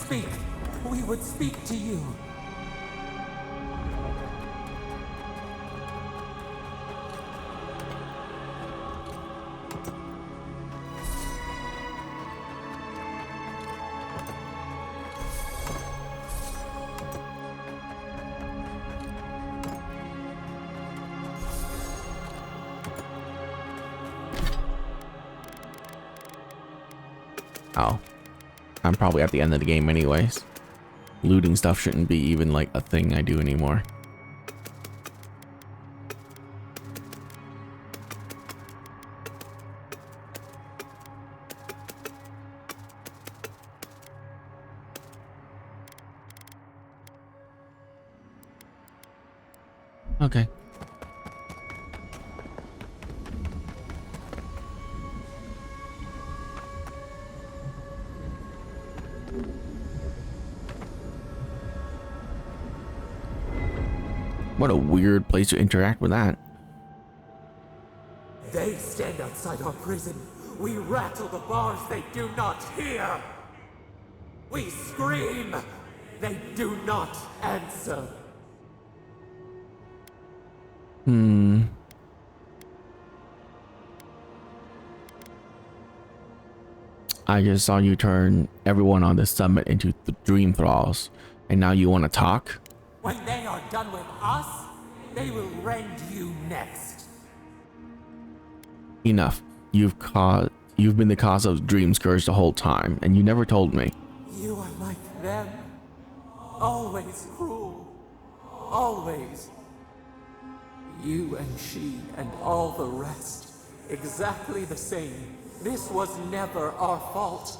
speak, we would speak to you. Oh, I'm probably at the end of the game anyways. Looting stuff shouldn't be even like a thing I do anymore. Okay. What a weird place to interact with that. They stand outside our prison. We rattle the bars, they do not hear. We scream, they do not answer. I just saw you turn everyone on the summit into dream thralls, and now you want to talk? When they are done with us, they will rend you next. Enough. You've been the cause of Dream Scourge the whole time, and you never told me. You are like them. Always cruel. Always. You and she and all the rest. Exactly the same. This was never our fault.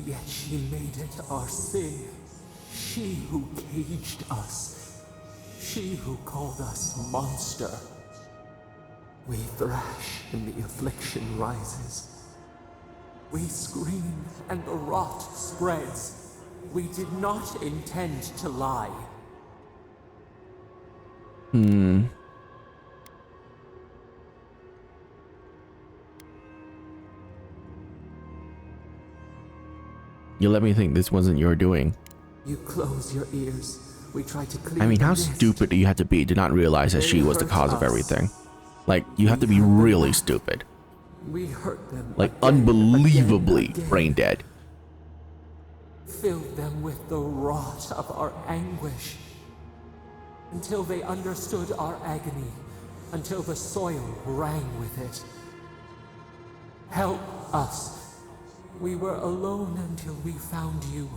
Yet she made it our sin. She who caged us. She who called us monster. We thrash and the affliction rises. We scream and the rot spreads. We did not intend to lie. You let me think this wasn't your doing. You close your ears. We try to clear I mean, how the mist. stupid do you have to be to not realize that she was the cause of everything? Like, you have to be really stupid. We hurt them. Like, again, unbelievably again, again. brain dead. Filled them with the rot of our anguish. Until they understood our agony. Until the soil rang with it. Help us. We were alone until we found you.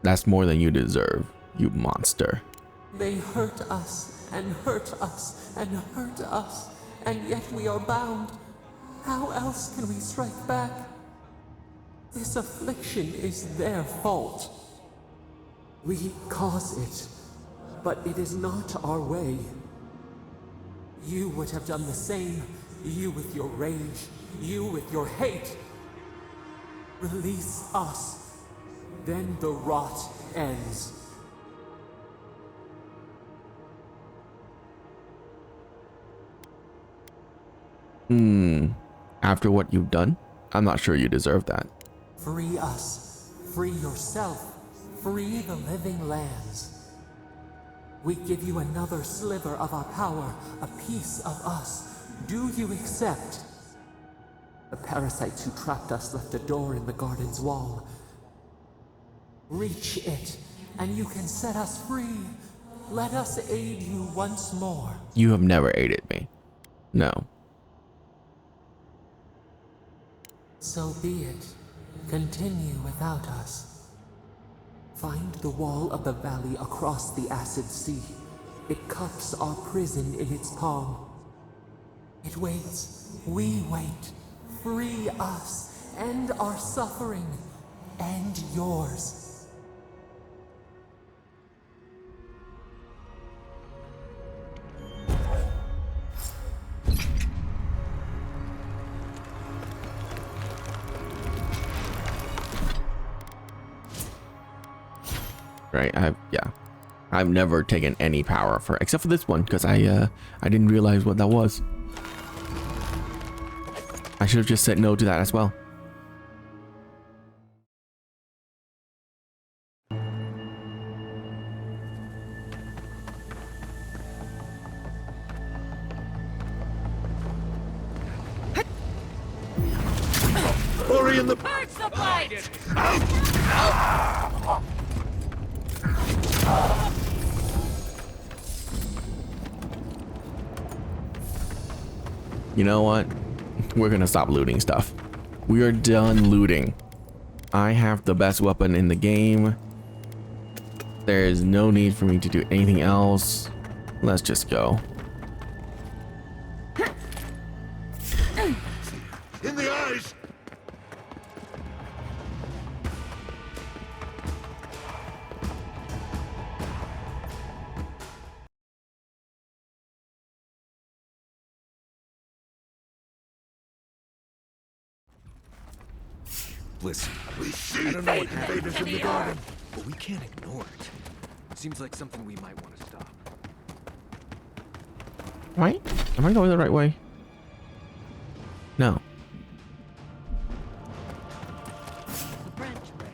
That's more than you deserve, you monster. They hurt us, and hurt us, and hurt us, and yet we are bound. How else can we strike back? This affliction is their fault. We cause it, but it is not our way. You would have done the same, you with your rage, you with your hate. Release us, then the rot ends. After what you've done, I'm not sure you deserve that. Free us, free yourself, free the living lands. We give you another sliver of our power, a piece of us. Do you accept? The parasites who trapped us left a door in the garden's wall. Reach it, and you can set us free. Let us aid you once more. You have never aided me. No. So be it. Continue without us. Find the wall of the valley across the acid sea. It cups our prison in its palm. It waits. We wait. Free us. End our suffering. End yours. Right, yeah. I've never taken any power for, except for this one, because I didn't realize what that was. I should have just said no to that as well. Hurry in the... Purge the blight! You know what? We're gonna stop looting stuff. We are done looting. I have the best weapon in the game. There is no need for me to do anything else. Let's just go. In the eyes! Listen, I don't know what invaders in the garden. but we can't ignore it. Seems like something we might want to stop. Right? Am I going the right way? No. The branch break.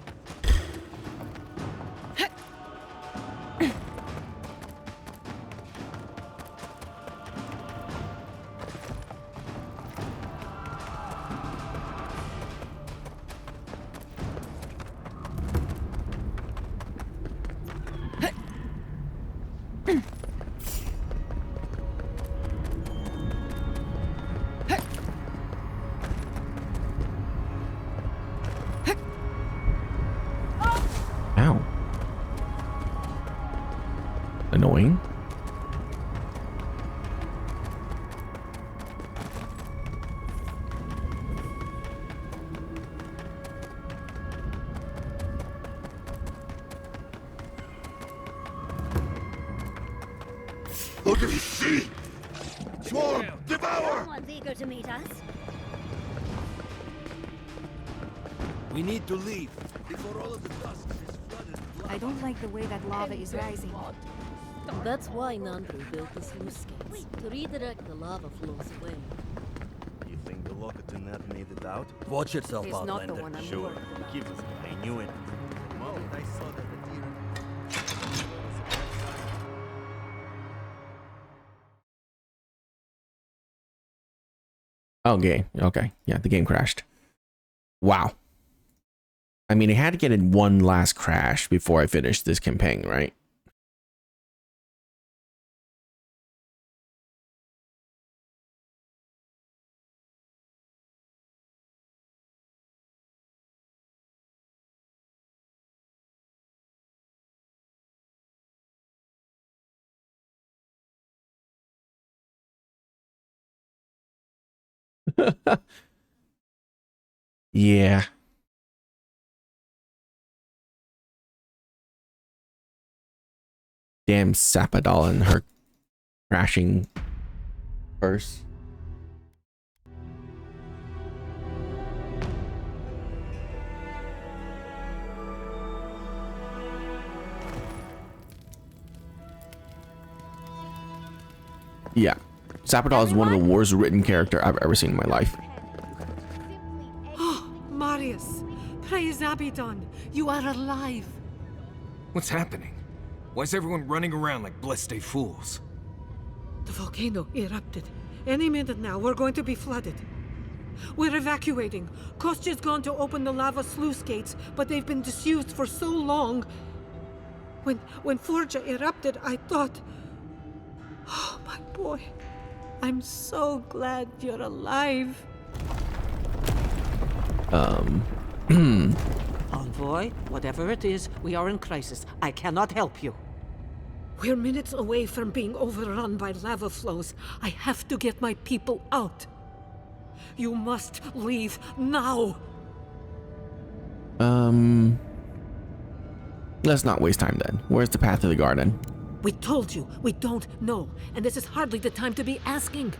Ow. Annoying. Look at see! Swarm! Devour! Someone's eager to meet us. We need to leave before all of the dust is flooded. I don't like the way that lava is rising. That's why Nandru built the sluice gates, to redirect the lava flows away. You think the Locaton have made it out? Watch yourself, He's not the Outlander. one I'm Sure. worried about. Keep us. I knew it. Well, I saw that the deer. Okay. Okay. Yeah, the game crashed. Wow. I mean, it had to get in one last crash before I finished this campaign, right? Yeah. Damn Sapadal and her crashing purse. Yeah. Sapadal is one of the worst written character I've ever seen in my life. Marius, praise Abaddon, you are alive. What's happening? Why is everyone running around like blessed fools? The volcano erupted. Any minute now, we're going to be flooded. We're evacuating. Kostya's gone to open the lava sluice gates, but they've been disused for so long. When Forja erupted, I thought... Oh, my boy. I'm so glad you're alive. Envoy, whatever it is, we are in crisis. I cannot help you. We're minutes away from being overrun by lava flows. I have to get my people out. You must leave now. Let's not waste time then. Where's the path to the garden? We told you, we don't know. And this is hardly the time to be asking.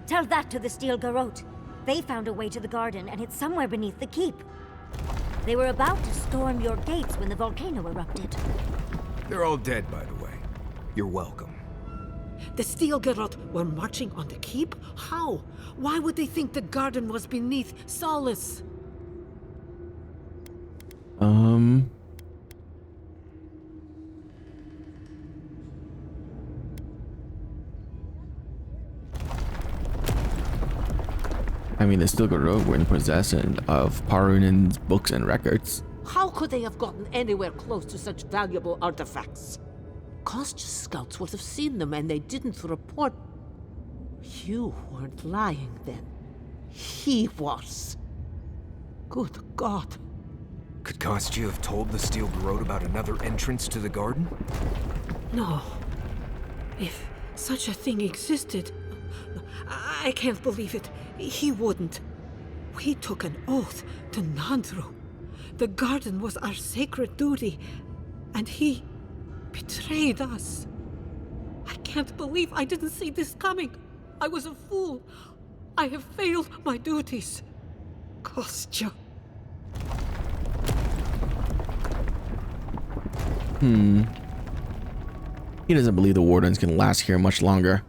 Tell that to the Steel Garrote. They found a way to the garden, and it's somewhere beneath the keep. They were about to storm your gates when the volcano erupted. They're all dead, by the way. You're welcome. The Steel Garrote were marching on the keep? How? Why would they think the garden was beneath Solace? I mean, the Steel Garrote were in possession of Parunen's books and records. How could they have gotten anywhere close to such valuable artifacts? Kostya's scouts would have seen them and they didn't report. You weren't lying then. He was. Good God. Could Kostya have told the Steel Garrote about another entrance to the garden? No. If such a thing existed, I can't believe it. He wouldn't. We took an oath to Nandru. The garden was our sacred duty, and he betrayed us. I can't believe I didn't see this coming. I was a fool. I have failed my duties. Kostya. He doesn't believe the wardens can last here much longer.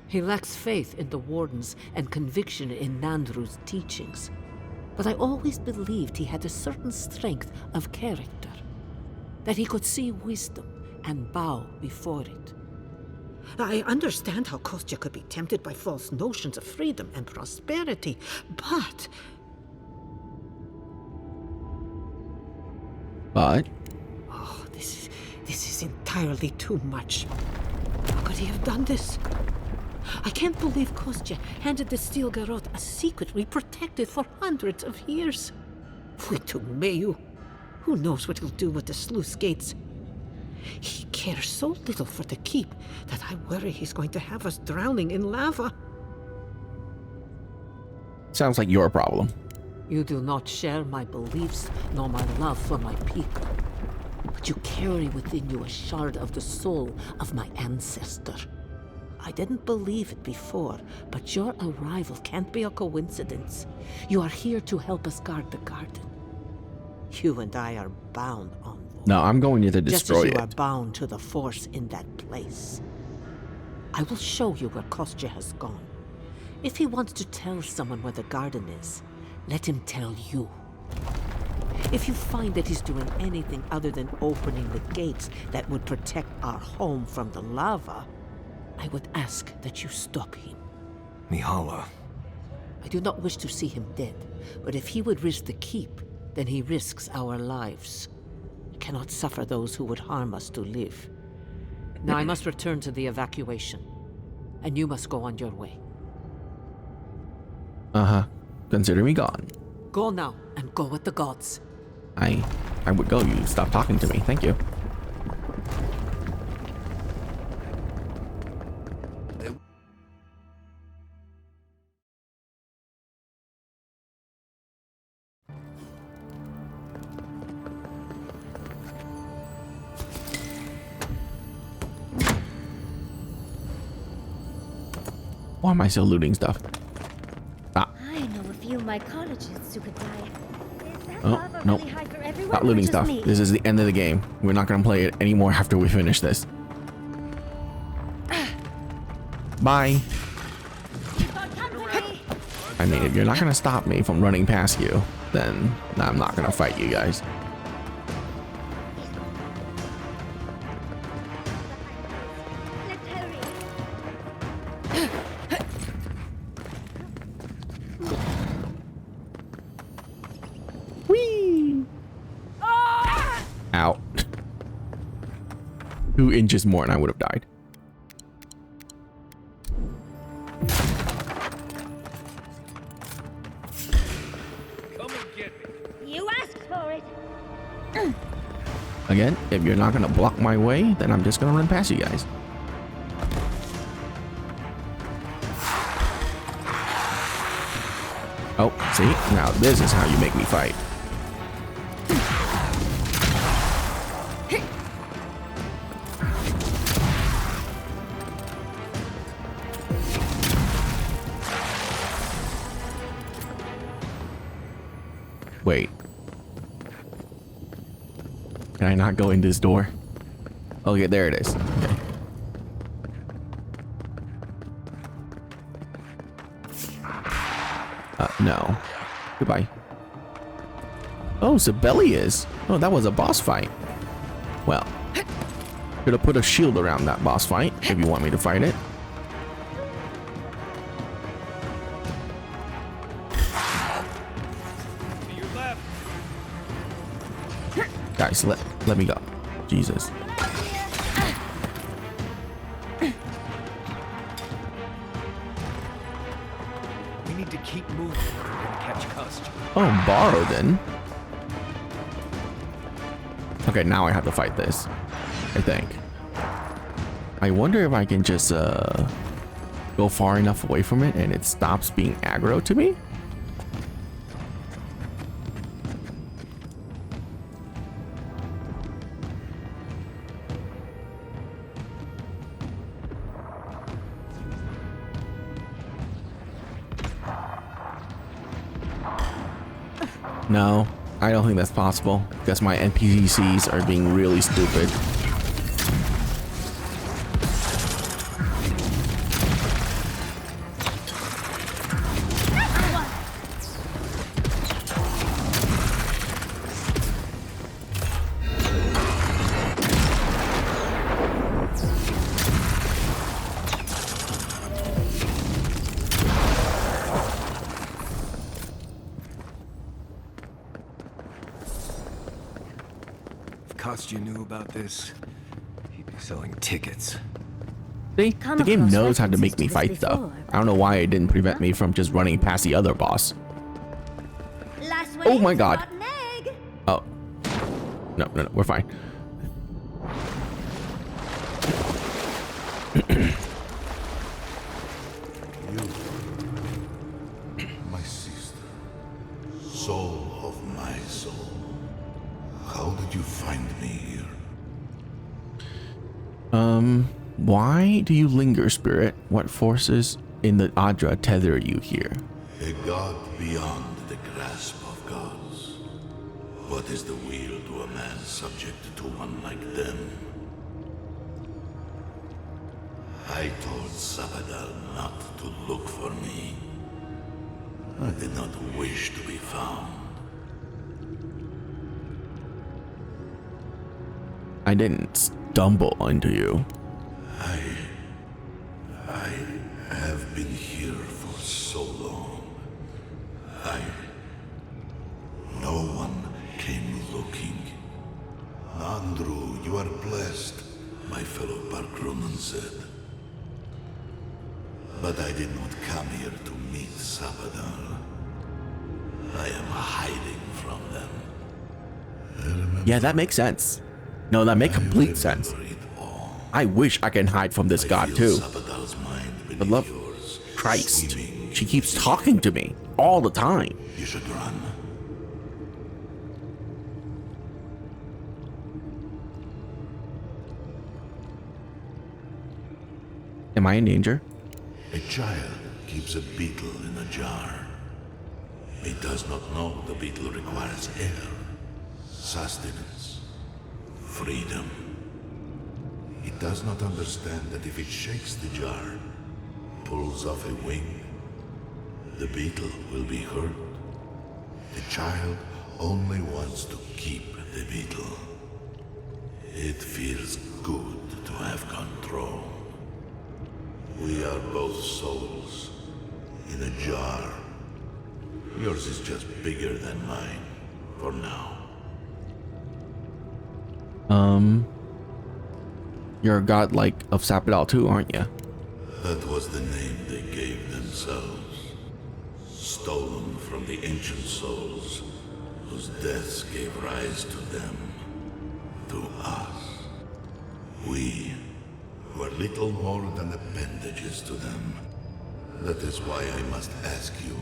He lacks faith in the wardens and conviction in Nandru's teachings. But I always believed he had a certain strength of character. That he could see wisdom and bow before it. I understand how Kostya could be tempted by false notions of freedom and prosperity, but... Oh, this is entirely too much. How could he have done this? I can't believe Kostya handed the Steel Garrote a secret we protected for hundreds of years. Mayu. Who knows what he'll do with the sluice gates? He cares so little for the keep that I worry he's going to have us drowning in lava. Sounds like your problem. You do not share my beliefs nor my love for my people. But you carry within you a shard of the soul of my ancestor. I didn't believe it before, but your arrival can't be a coincidence. You are here to help us guard the garden. You and I are bound on. No, I'm going to destroy just as you it. are bound to the force in that place. I will show you where Kostya has gone. If he wants to tell someone where the garden is, let him tell you. If you find that he's doing anything other than opening the gates that would protect our home from the lava, I would ask that you stop him. Mihala. I do not wish to see him dead, but if he would risk the keep, then he risks our lives. I cannot suffer those who would harm us to live. Now I must return to the evacuation, and you must go on your way. Consider me gone. Go now, and go with the gods. I would go. You stop talking to me. Thank you. Why am I still looting stuff? Ah. I know a few of my colleges who could die. Oh, no. Not looting stuff. This is the end of the game. We're not going to play it anymore after we finish this. Bye. I mean, if you're not going to stop me from running past you, then I'm not going to fight you guys. Out. 2 inches more and I would have died. Come and get me. You asked for it. Again, if you're not gonna block my way, then I'm just gonna run past you guys. Oh, see? Now this is how you make me fight. Wait. Can I not go in this door? Okay, there it is. Okay. No. Goodbye. Oh, Sibelius. Oh, that was a boss fight. Well, should have put a shield around that boss fight if you want me to fight it. To your left. Guys, let me go. Jesus. We need to keep moving. We're gonna catch Kostya. Oh, borrow then. Okay, now I have to fight this. I think. I wonder if I can just go far enough away from it and it stops being aggro to me. No, I don't think that's possible because my NPCs are being really stupid. Kostya knew about this, he'd be selling tickets. See, the game knows how to make me fight stuff. I don't know why it didn't prevent me from just running past the other boss. Oh my god. Oh. No, we're fine. My sister, soul of my soul. How did you find me here? Why do you linger, spirit? What forces in the Adra tether you here? A god beyond the grasp of gods. What is the will to a man subject to one like them? I told Sabadal not to look for me. I did not wish to be found. I didn't stumble onto you. I have been here for so long. No one came looking. Andrew, you are blessed, my fellow Parkronan said. But I did not come here to meet Sabadal. I am hiding from them. Yeah, that makes sense. No, that makes complete sense. I wish I can hide from this god too. But love Christ, she keeps talking to me all the time. You should run. Am I in danger? A child keeps a beetle in a jar. He does not know the beetle requires air, sustenance, freedom. He does not understand that if it shakes the jar, pulls off a wing, the beetle will be hurt. The child only wants to keep the beetle. It feels good to have control. We are both souls in a jar. Yours is just bigger than mine for now. You're a god like of Sabadal too, aren't you? That was the name they gave themselves. Stolen from the ancient souls whose deaths gave rise to them, to us. We were little more than appendages to them. That is why I must ask you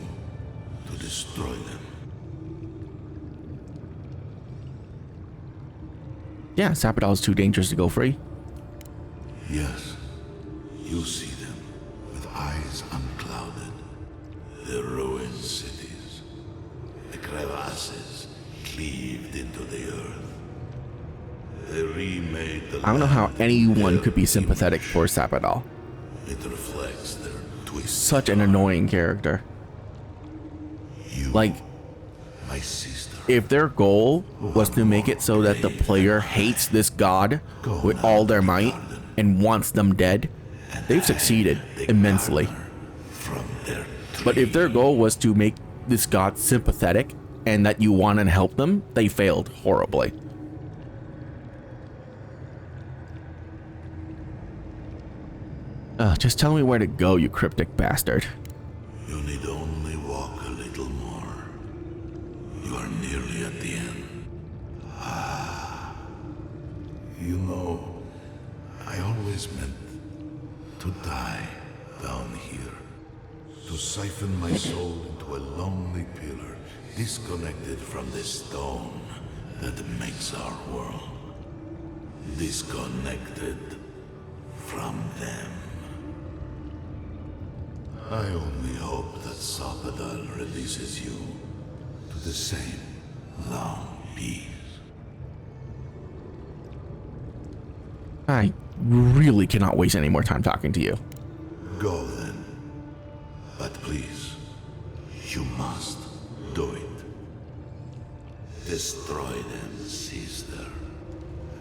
to destroy them. Yeah, Sabadal is too dangerous to go free. Yes, you see them with eyes unclouded. The ruined cities, the crevasses cleaved into the earth. They remade the I don't know how land anyone in could be their sympathetic image. for Sappadal. It reflects their twisted Such an annoying character. Like, my sister. if their goal was to make it so that the player hates this god with all their might and wants them dead, they've succeeded immensely. But if their goal was to make this god sympathetic and that you want to help them, they failed horribly. Just tell me where to go, you cryptic bastard. You need only walk a little more. You are nearly at the end. You know, I always meant to die down here. To siphon my soul into a lonely pillar, disconnected from the stone that makes our world. Disconnected from them. I only hope that Sappadal releases you to the same long peace. I really cannot waste any more time talking to you. Go then. But please, you must do it. Destroy them, sister.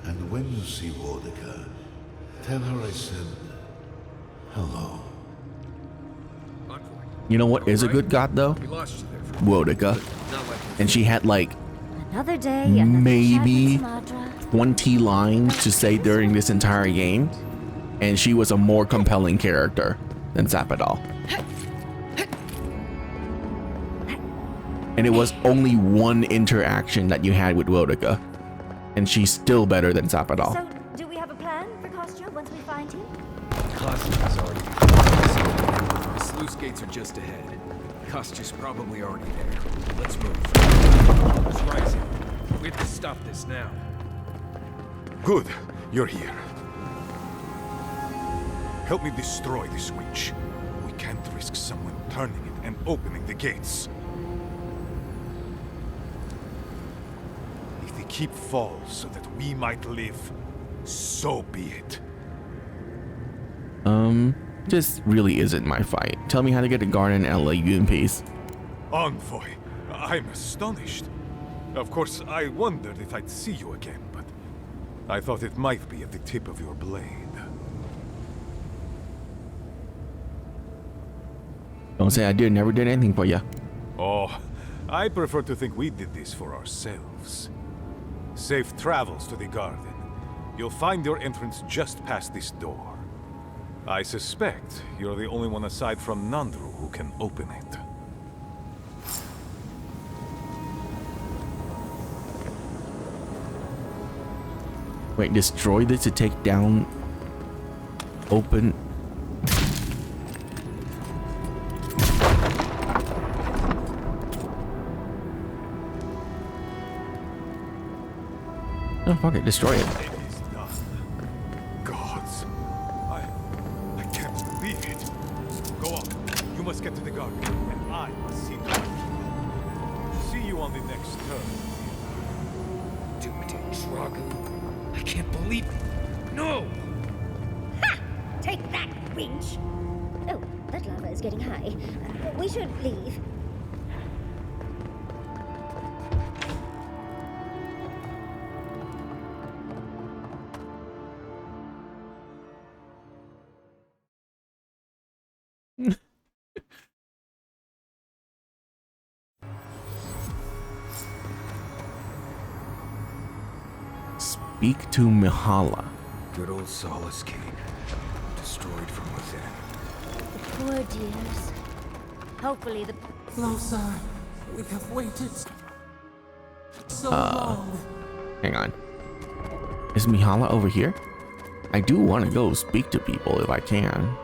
And when you see Wodeka, tell her I said hello. You know what is a good god though? Wodeka. And she had like Another day, maybe 20 lines to say during this entire game, and she was a more compelling character than Sappadal. And it was only one interaction that you had with Wodeka, and she's still better than Sappadal. So, do we have a plan for Kostya once we find him? Kostya is already The sluice gates are just ahead. Kostya's probably already there. Let's move. It's rising. We have to stop this now. Good, you're here. Help me destroy this witch. We can't risk someone turning it and opening the gates. If the keep falls so that we might live, so be it. This really isn't my fight. Tell me how to get a garden and I'll let you in peace. Envoy, I'm astonished. Of course, I wondered if I'd see you again, but I thought it might be at the tip of your blade. Don't say I never did anything for you. Oh, I prefer to think we did this for ourselves. Safe travels to the garden. You'll find your entrance just past this door. I suspect you're the only one aside from Nandru who can open it. Wait, destroy this to take down... Open... Oh, fuck it, destroy it. It is done. Gods. I can't believe it. Go on. You must get to the garden, and I must see you. See you on the next turn. Doomed Dragu. I can't believe it. No! Ha! Take that, winch! Oh, that lava is getting high. We should leave. Speak to Mihala. Good old Solace King. Destroyed from within. Poor dears. Hopefully the... Lothar, we have waited so long. Hang on. Is Mihala over here? I do want to go speak to people if I can.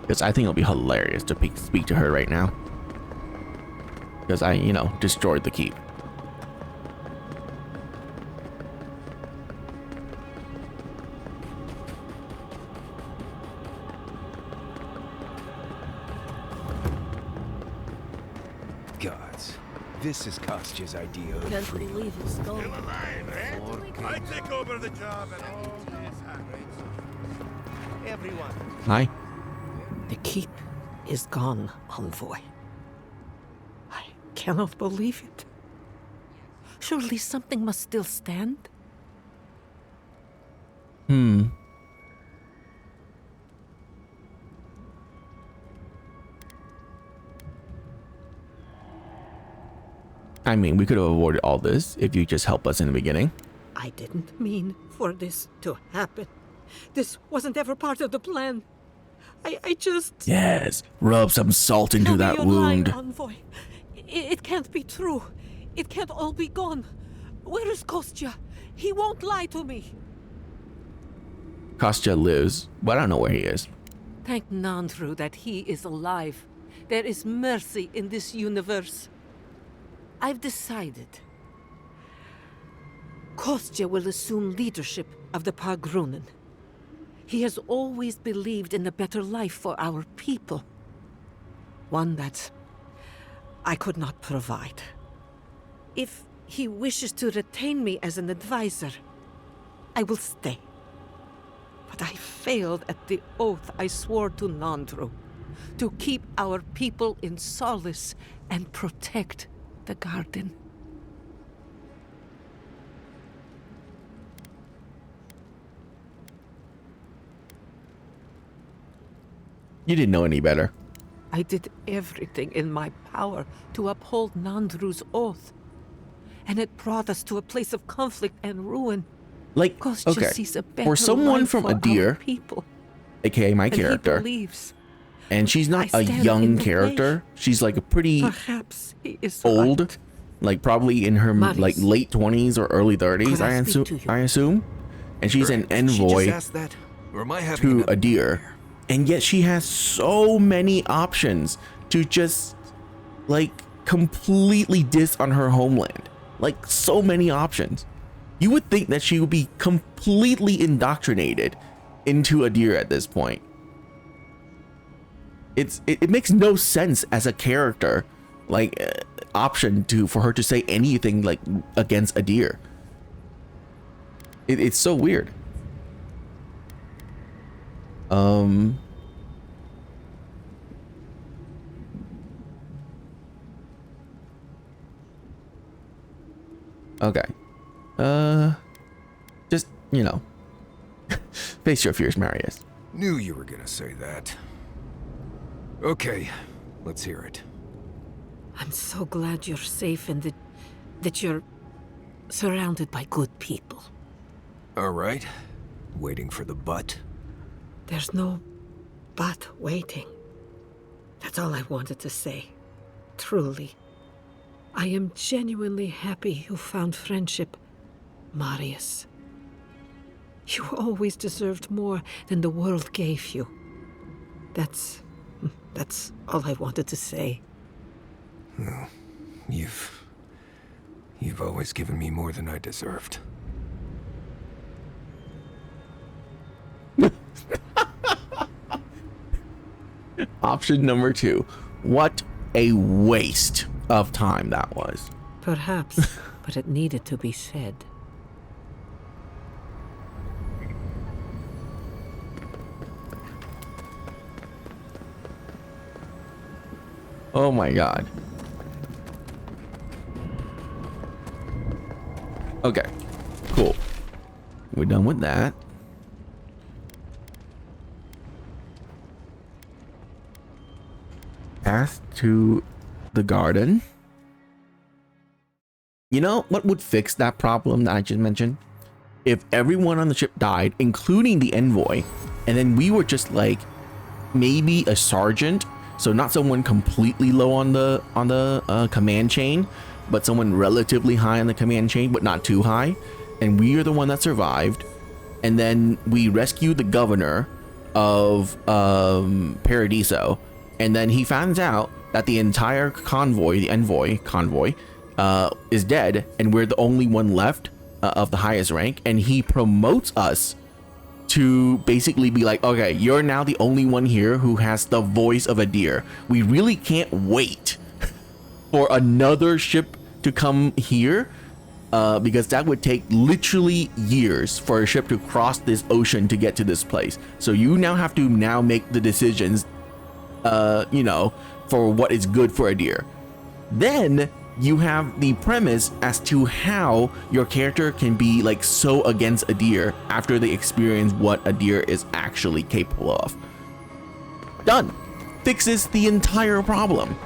Because I think it'll be hilarious to speak to her right now. Because I, you know, destroyed the keep. Gods, this is Kostya's idea of Can't freedom. believe it's gone. I take over the job and all this happens. Everyone. Hi. The keep is gone, envoy. I cannot believe it. Surely something must still stand? I mean, we could have avoided all this if you just help us in the beginning. I didn't mean for this to happen. This wasn't ever part of the plan. I just... Yes, rub some salt into Tell me that you're wound. lying, envoy. It can't be true. It can't all be gone. Where is Kostya? He won't lie to me. Kostya lives, but I don't know where he is. Thank Nandru that he is alive. There is mercy in this universe. I've decided. Kostya will assume leadership of the Pagrunen. He has always believed in a better life for our people. One that I could not provide. If he wishes to retain me as an advisor, I will stay. But I failed at the oath I swore to Nandru, to keep our people in solace and protect the garden. You didn't know any better. I did everything in my power to uphold Nandru's oath. And it brought us to a place of conflict and ruin. Like, Kostya okay, sees a better for someone life from for our Adir, people. aka my And character, he believes. and she's not I a stand in young the character. She's like a pretty Perhaps he is old, right. like probably in her Marius, like late 20s or early 30s. could I speak to you? I assume, and she's an Did she envoy just ask that? Or am I having to another Adir, nightmare? and yet she has so many options to just like completely diss on her homeland. Like so many options. You would think that she would be completely indoctrinated into Adir at this point. It makes no sense as a character, like option for her to say anything like against Adir. It's so weird. Okay. Just, you know, face your fears, Marius. Knew you were gonna say that. Okay, let's hear it. I'm so glad you're safe and that you're surrounded by good people. All right. Waiting for the but. There's no but waiting. That's all I wanted to say. Truly. I am genuinely happy you found friendship, Marius. You always deserved more than the world gave you. That's all I wanted to say. Well, you've always given me more than I deserved. Option number 2. What a waste of time that was. Perhaps, but it needed to be said. Oh my god. Okay, cool. We're done with that. Path to the garden. You know what would fix that problem that I just mentioned? If everyone on the ship died, including the envoy, and then we were just like maybe a sergeant, so not someone completely low on the command chain, but someone relatively high on the command chain, but not too high, and we are the one that survived, and then we rescue the governor, of Paradiso, and then he finds out that the entire convoy, the envoy convoy, is dead, and we're the only one left of the highest rank, and he promotes us to basically be like, okay, you're now the only one here who has the voice of a deer. We really can't wait for another ship to come here, because that would take literally years for a ship to cross this ocean to get to this place. So you now have to make the decisions, you know, for what is good for a deer. Then you have the premise as to how your character can be like so against a deer after they experience what a deer is actually capable of. Done. Fixes the entire problem.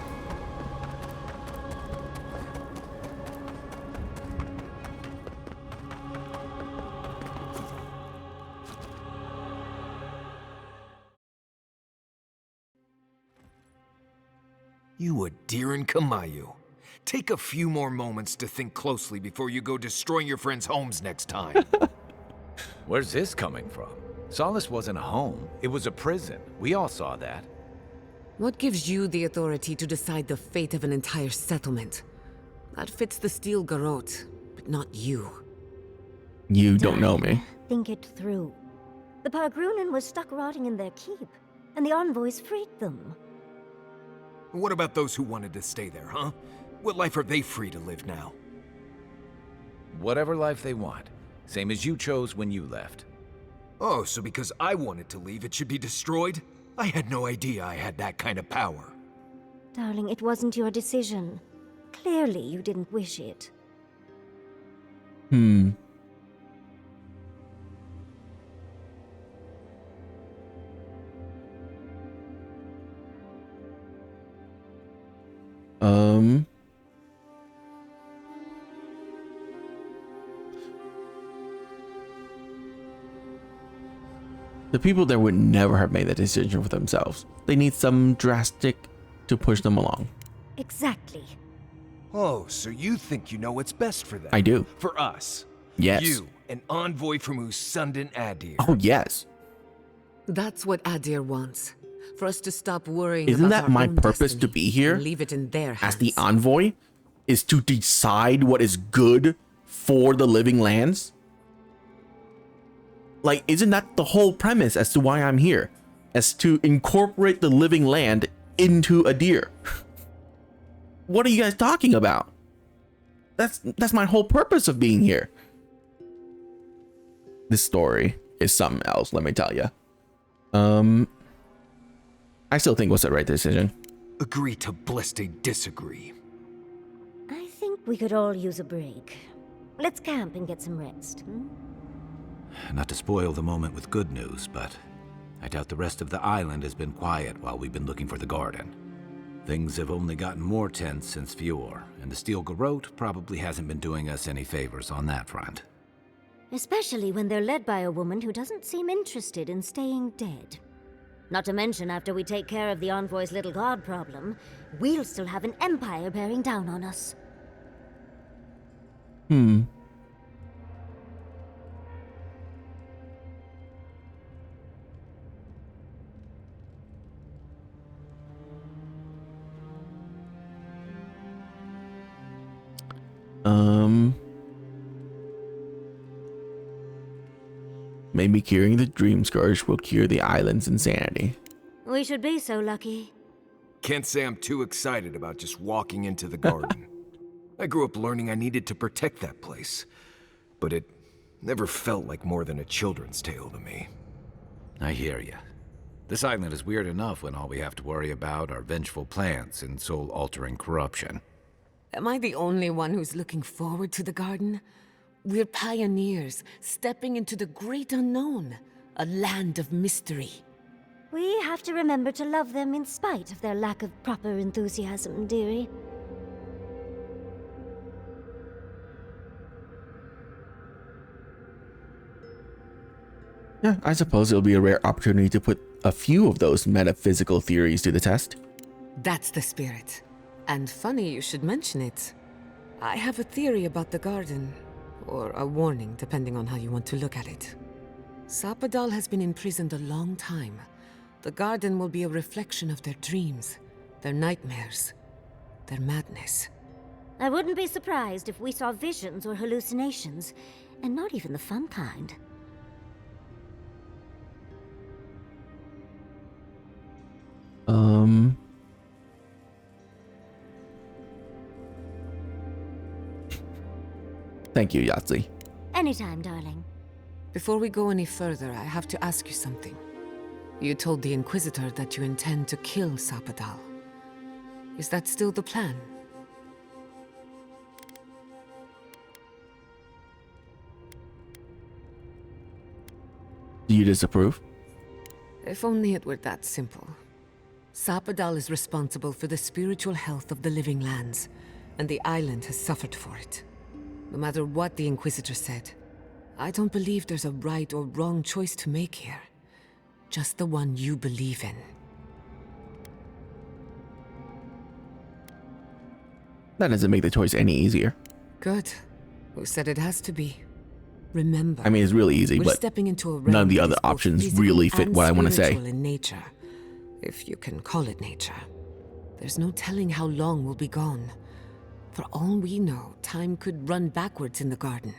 You a deer in Kamayu. Take a few more moments to think closely before you go destroying your friends' homes next time. Where's this coming from? Solace wasn't a home, it was a prison. We all saw that. What gives you the authority to decide the fate of an entire settlement? That fits the Steel Garrote, but not you. You don't know me. Think it through. The Pargrunen was stuck rotting in their keep, and the envoys freed them. What about those who wanted to stay there, huh? What life are they free to live now? Whatever life they want. Same as you chose when you left. Oh, so because I wanted to leave, it should be destroyed? I had no idea I had that kind of power. Darling, it wasn't your decision. Clearly, you didn't wish it. The people there would never have made that decision for themselves. They need some drastic to push them along. Exactly. Oh, so you think you know what's best for them? I do. For us? Yes. You, an envoy from Usundin Adir. Oh, yes. That's what Adir wants. For us to stop worrying Isn't about that our my own purpose destiny to be here? and leave it in their hands. As the envoy? Is to decide what is good for the living lands? Like, isn't that the whole premise as to why I'm here? As to incorporate the living land into a deer. What are you guys talking about? That's my whole purpose of being here. This story is something else, let me tell you. I still think was the right decision. Agree to blissly disagree. I think we could all use a break. Let's camp and get some rest. Not to spoil the moment with good news, but I doubt the rest of the island has been quiet while we've been looking for the garden. Things have only gotten more tense since Fior, and the Steel Garrote probably hasn't been doing us any favors on that front. Especially when they're led by a woman who doesn't seem interested in staying dead. Not to mention, after we take care of the envoy's little god problem, we'll still have an empire bearing down on us. Maybe curing the dream scourge will cure the island's insanity. We should be so lucky. Can't say I'm too excited about just walking into the garden. I grew up learning I needed to protect that place, but it never felt like more than a children's tale to me. I hear ya. This island is weird enough when all we have to worry about are vengeful plans and soul-altering corruption. Am I the only one who's looking forward to the garden? We're pioneers, stepping into the great unknown, a land of mystery. We have to remember to love them in spite of their lack of proper enthusiasm, dearie. Yeah, I suppose it'll be a rare opportunity to put a few of those metaphysical theories to the test. That's the spirit. And funny you should mention it. I have a theory about the garden. Or a warning, depending on how you want to look at it. Sapadal has been imprisoned a long time. The garden will be a reflection of their dreams, their nightmares, their madness. I wouldn't be surprised if we saw visions or hallucinations, and not even the fun kind. Thank you, Yahtzee. Anytime, darling. Before we go any further, I have to ask you something. You told the Inquisitor that you intend to kill Sapadal. Is that still the plan? Do you disapprove? If only it were that simple. Sapadal is responsible for the spiritual health of the living lands, and the island has suffered for it. No matter what the Inquisitor said, I don't believe there's a right or wrong choice to make here. Just the one you believe in. That doesn't make the choice any easier. Good. Who said it has to be? Remember, I mean, it's really easy, we're but stepping into a none of the realm other that is both options physical really fit and what I want to say. spiritual in nature, if you can call it nature. There's no telling how long we'll be gone. For all we know, time could run backwards in the garden.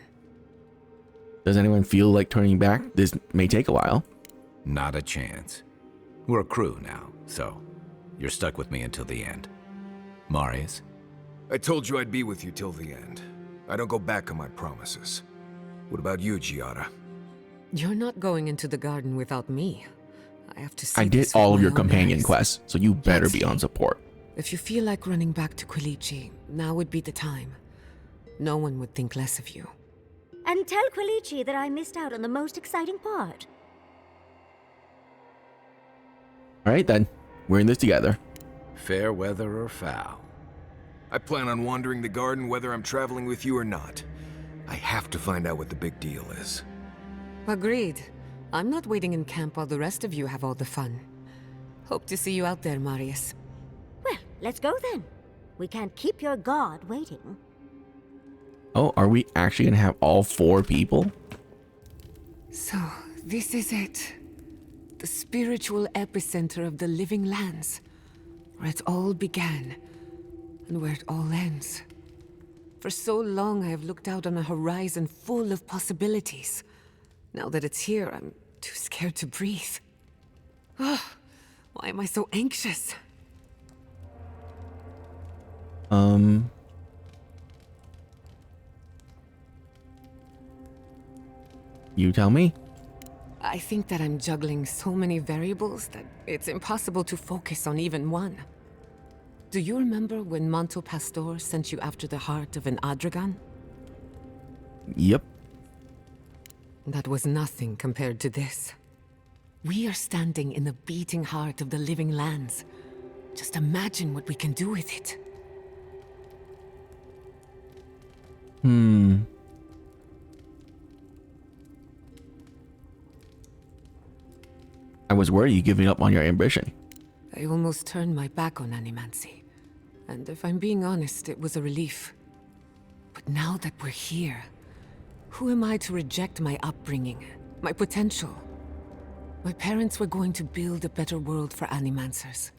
Does anyone feel like turning back? This may take a while. Not a chance. We're a crew now, so you're stuck with me until the end. Marius? I told you I'd be with you till the end. I don't go back on my promises. What about you, Giada? You're not going into the garden without me. I have to see I did this with all of my your own companion eyes. quests, so you better be on support. If you feel like running back to Quilici, now would be the time. No one would think less of you. And tell Quilici that I missed out on the most exciting part. Alright then, we're in this together. Fair weather or foul? I plan on wandering the garden whether I'm traveling with you or not. I have to find out what the big deal is. Agreed. I'm not waiting in camp while the rest of you have all the fun. Hope to see you out there, Marius. Well, let's go then. We can't keep your god waiting. Oh, are we actually gonna have all 4 people? So, this is it. The spiritual epicenter of the living lands. Where it all began, and where it all ends. For so long, I have looked out on a horizon full of possibilities. Now that it's here, I'm too scared to breathe. Oh, why am I so anxious? You tell me. I think that I'm juggling so many variables that it's impossible to focus on even one. Do you remember when Manto Pastor sent you after the heart of an Adragan? Yep. That was nothing compared to this. We are standing in the beating heart of the living lands. Just imagine what we can do with it. I was worried you giving up on your ambition. I almost turned my back on animancy. And if I'm being honest, it was a relief. But now that we're here, who am I to reject my upbringing, my potential? My parents were going to build a better world for animancers.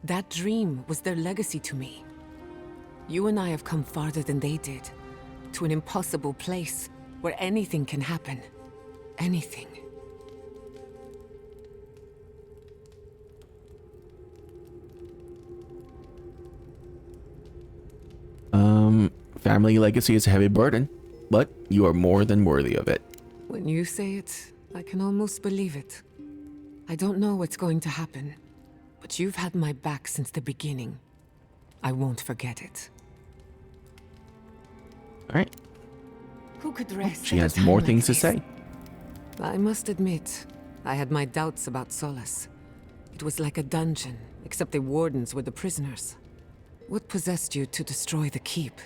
That dream was their legacy to me. You and I have come farther than they did, to an impossible place where anything can happen. Anything. Family legacy is a heavy burden, but you are more than worthy of it. When you say it, I can almost believe it. I don't know what's going to happen, but you've had my back since the beginning. I won't forget it. Alright. Who could rest? She at a has time more like things to this? say. I must admit, I had my doubts about Solace. It was like a dungeon, except the wardens were the prisoners. What possessed you to destroy the keep?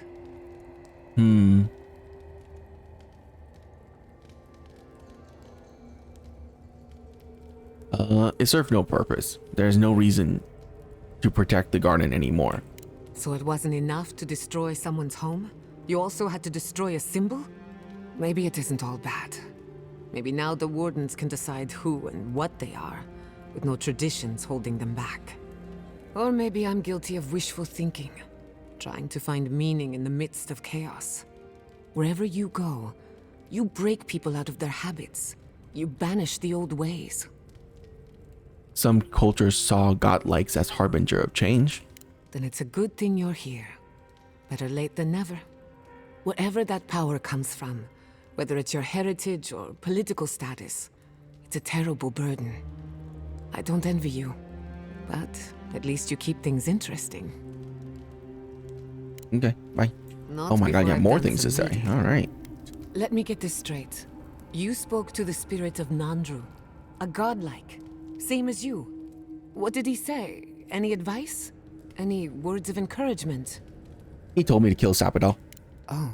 It served no purpose. There's no reason to protect the garden anymore. So it wasn't enough to destroy someone's home? You also had to destroy a symbol? Maybe it isn't all bad. Maybe now the wardens can decide who and what they are, with no traditions holding them back. Or maybe I'm guilty of wishful thinking, trying to find meaning in the midst of chaos. Wherever you go, you break people out of their habits. You banish the old ways. Some cultures saw godlikes as harbinger of change. Then it's a good thing you're here. Better late than never. Wherever that power comes from, whether it's your heritage or political status, it's a terrible burden. I don't envy you, but at least you keep things interesting. Okay, bye. Not Oh my god, before yeah, I've more done things to some say. reading. All right. Let me get this straight. You spoke to the spirit of Nandru, a godlike, same as you. What did he say? Any advice? Any words of encouragement? He told me to kill Sapodal. Oh.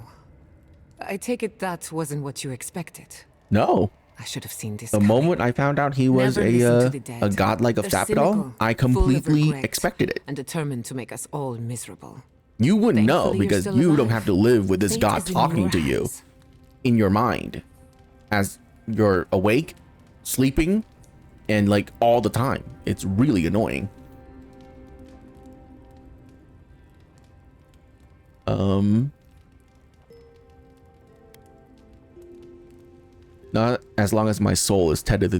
I take it that wasn't what you expected. No. I should have seen this The coming. moment I found out he was Never listen to the a dead. godlike of They're Sapodal, cynical, I full of completely regret, expected it. and determined to make us all miserable. You wouldn't know Thankfully, you're because still you don't alive. have to live with this Fate god is in talking your to you hands. in your mind as you're awake, sleeping, and like all the time. It's really annoying. Not as long as my soul is tethered to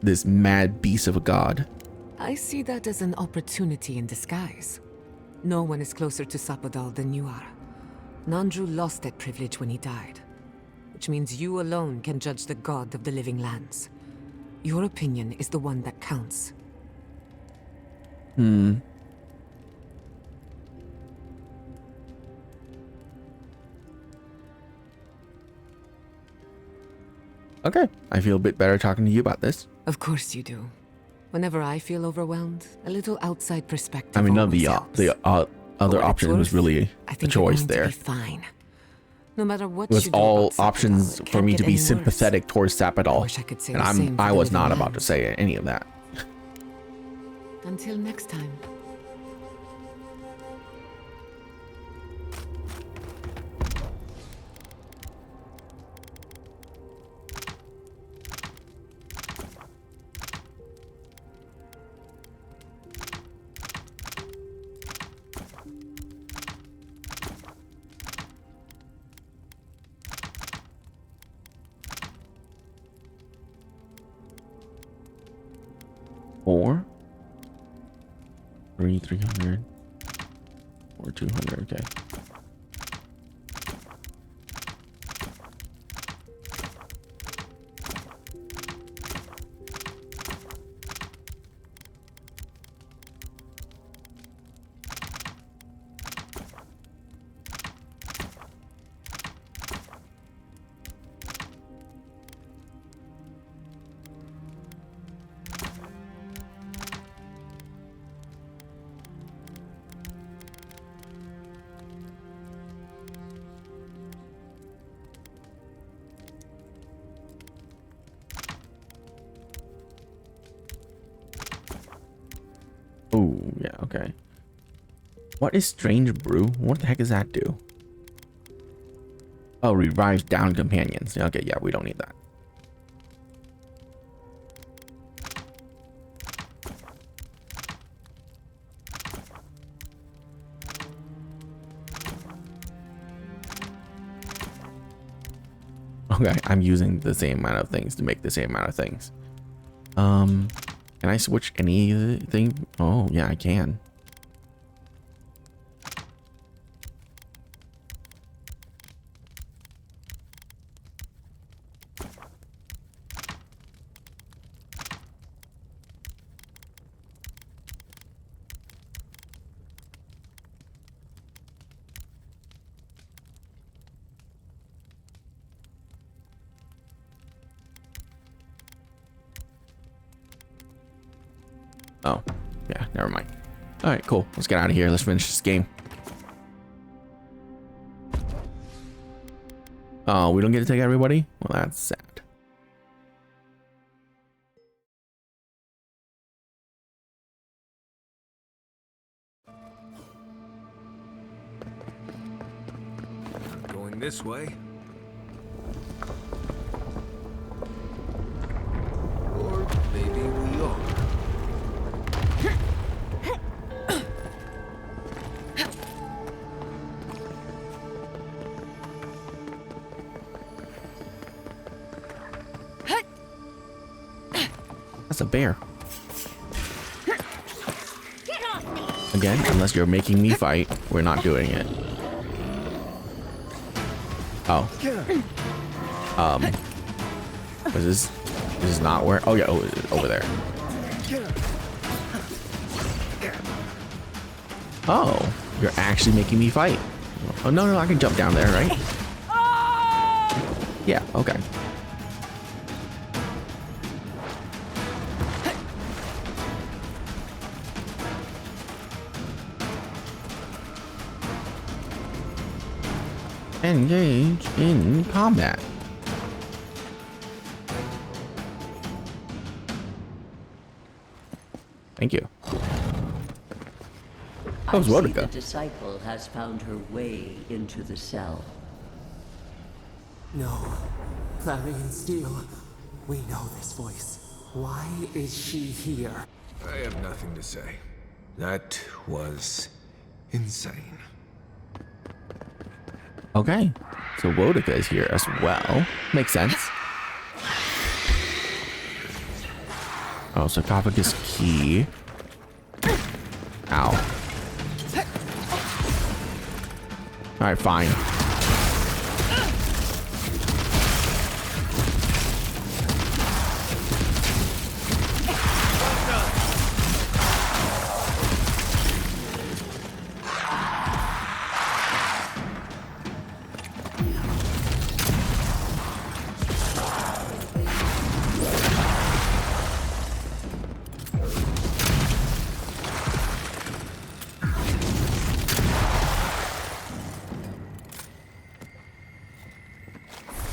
this mad beast of a god. I see that as an opportunity in disguise. No one is closer to Sapodal than you are. Nandru lost that privilege when he died, which means you alone can judge the god of the living lands. Your opinion is the one that counts. Okay, I feel a bit better talking to you about this. Of course you do. Whenever I feel overwhelmed, a little outside perspective I mean, none of always the helps. other For what option it's was worth, really I a think you're choice going to there. be fine. No matter what It was you do all about Sapodal, options it for can't me get to be any worse. sympathetic towards Sapodal, Wish I could say and the same for I the was living not about to lands. say any of that. Until next time. Or 300 or 200. Okay. Oh, yeah, okay. What is Strange Brew? What the heck does that do? Oh, revives down companions. Okay, yeah, we don't need that. Okay, I'm using the same amount of things to make the same amount of things. Can I switch anything? Oh, yeah, I can. Oh, yeah, never mind. All right, cool. Let's get out of here. Let's finish this game. Oh, we don't get to take everybody? Well, that's sad. Going this way. Or maybe we are. That's a bear. Again, unless you're making me fight, we're not doing it. Oh. Is this is not where? Oh yeah, oh, over there. Oh, you're actually making me fight. Oh no, I can jump down there, right? Yeah, okay. Engage in combat. Thank you. I see Wotica. the disciple has found her way into the cell. No. Clarion Steel. We know this voice. Why is she here? I have nothing to say. That was insane. Okay, so Wotica is here as well. Makes sense. Oh, sarcophagus key. Ow. Alright, fine.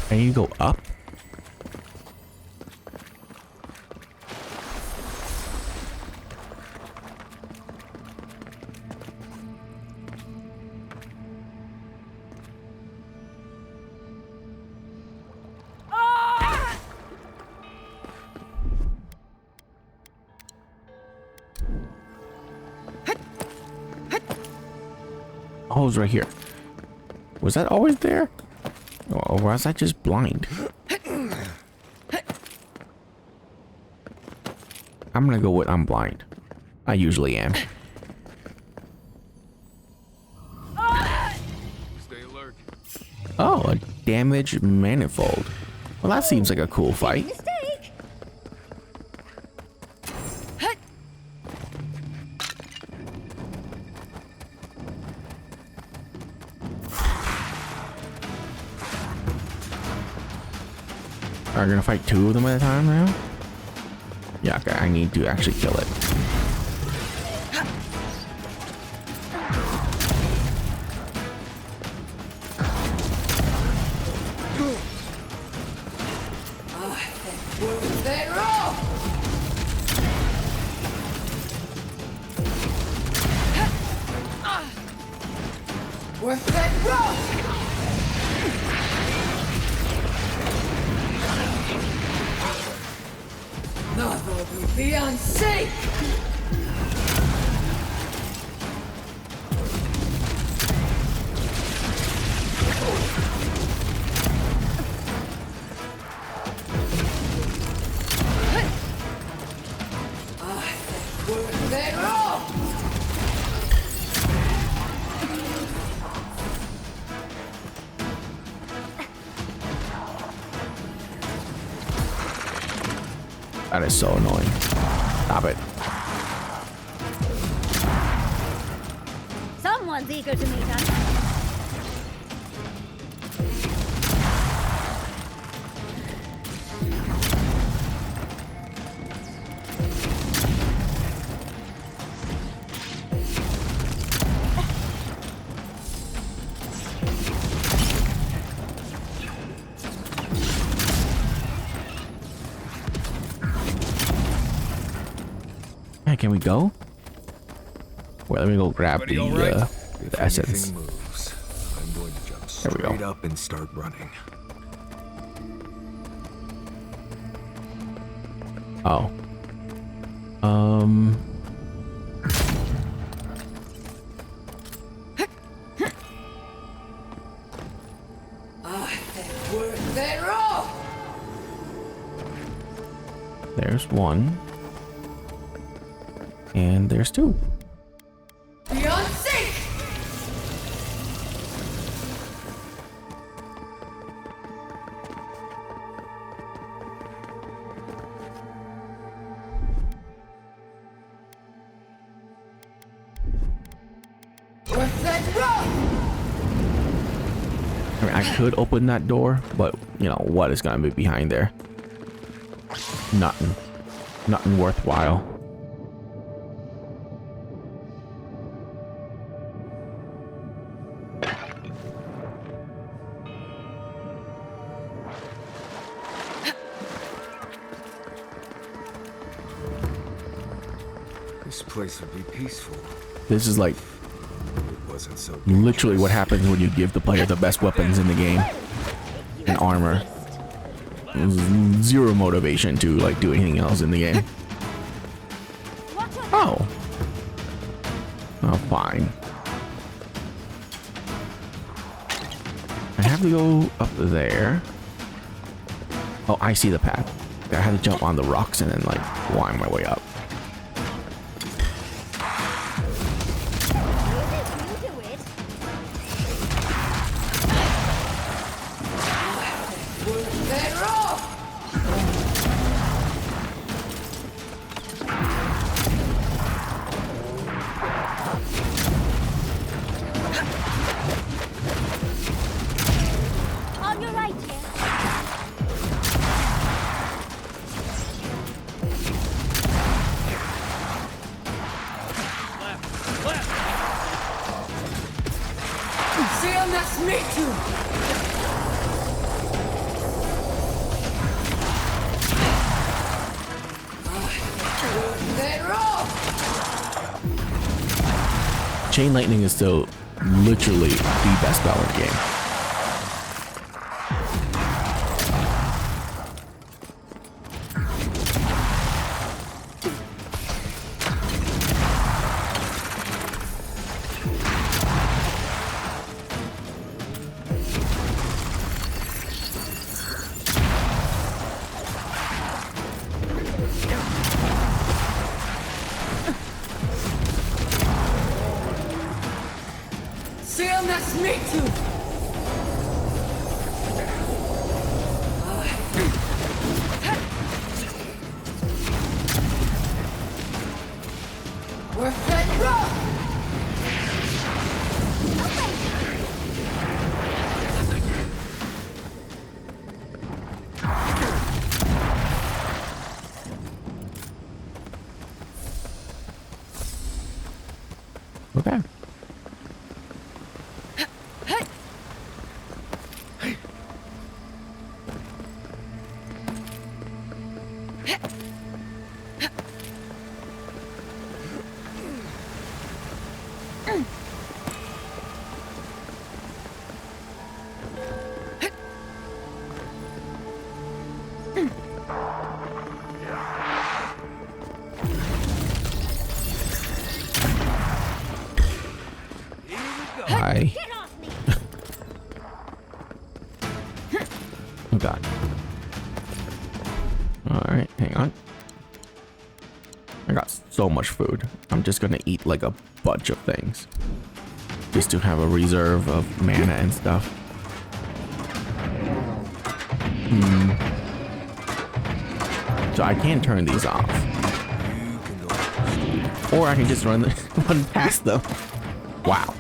Can you go up? Oh, it's right here. Was that always there? Or was I just blind? I'm gonna go with I'm blind. I usually am. Stay alert. Oh, a damaged manifold. Well, that seems like a cool fight. Are we gonna fight two of them at a time now? Yeah, okay, I need to actually kill it. Worth that rock! Nothing will be unsafe! Worth that rock! That is so annoying. Stop it. Someone's eager to meet us. Hey, can we go? Well, let me go grab the, the If essence. anything moves, I'm going to jump There we go. straight up and start running. Oh. Worth that rock! There's one. there's two. Beyond sync! I mean, I could open that door, but you know what is gonna be behind there? Nothing. Nothing worthwhile. This place would be peaceful. This is like Wasn't so literally what happens when you give the player the best weapons in the game and armor. Zero motivation to like do anything else in the game. Oh. Oh, fine. I have to go up there. Oh, I see the path. I had to jump on the rocks and then like climb my way up. Chain lightning is still literally the best spell in the game. Okay. Hi. Oh god. Alright, hang on. I got so much food. I'm just gonna eat like a bunch of things. Just to have a reserve of mana and stuff. So I can turn these off. Or I can just run past them. Wow.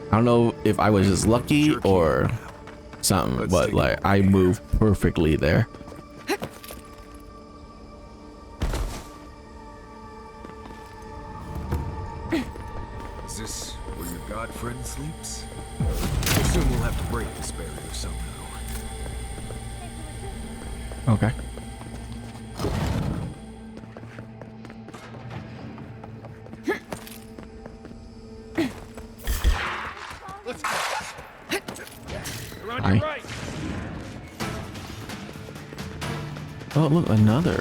I don't know if I was just lucky or something, but like I moved perfectly there. Is this where your god friend sleeps? I assume we'll have to break this barrier somehow. Okay. Hi. Oh, look, another.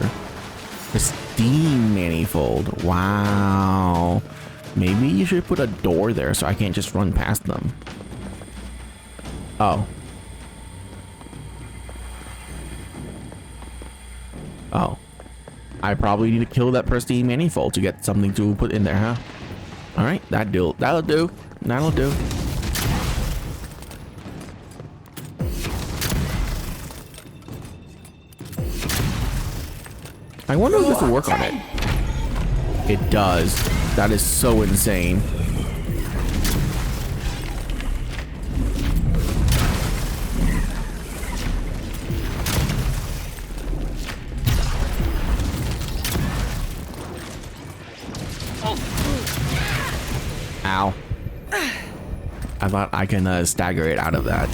This pristine manifold. Wow. Maybe you should put a door there so I can't just run past them. Oh. Oh. I probably need to kill that pristine manifold to get something to put in there, huh? Alright, that'll do. That'll do. I wonder if this will work on it. It does. That is so insane. Ow. I thought I can stagger it out of that.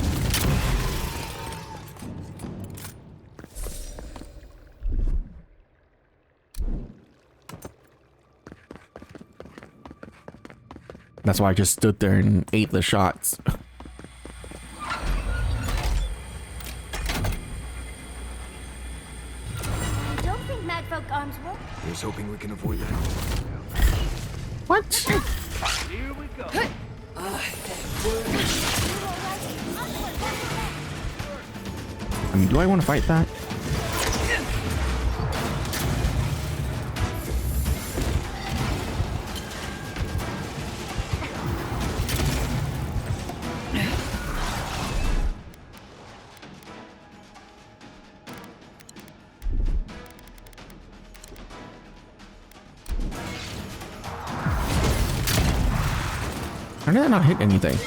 That's why I just stood there and ate the shots. I don't think madfolk arms work. Here's hoping we can avoid that. What? Here we go. I mean, do I want to fight that? How did that not hit anything?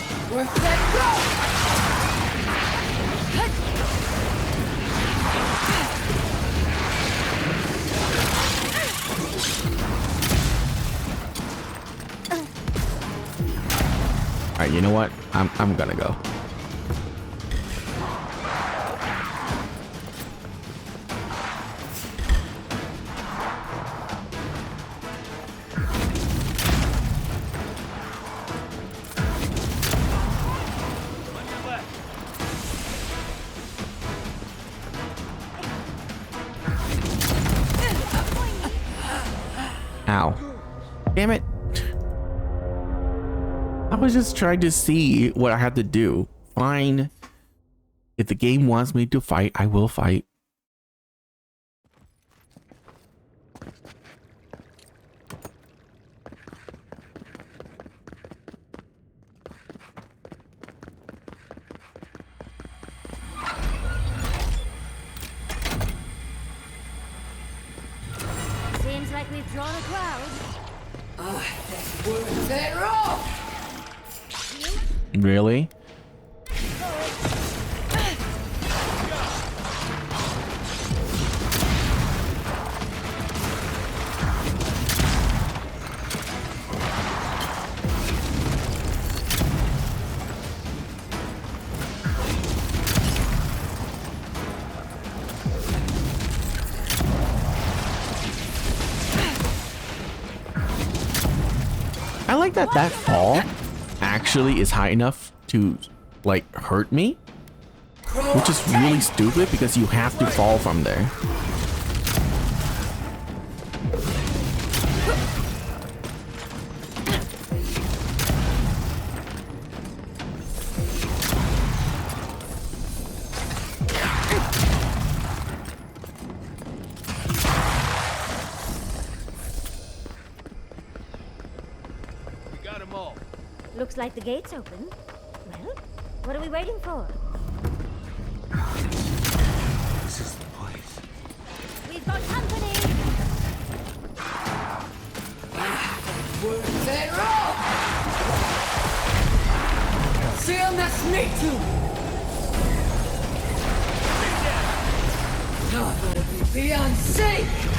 Alright, you know what? I'm gonna go. Ow. Damn it. I was just trying to see what I had to do. Fine. If the game wants me to fight, I will fight. Seems like we've drawn a crowd. They're off! Really? I like that fall actually is high enough to like hurt me, which is really stupid because you have to fall from there. Looks like the gate's open. Well, what are we waiting for? This is the place. We've got company! They're off! Feel нас нету! Beyond safe!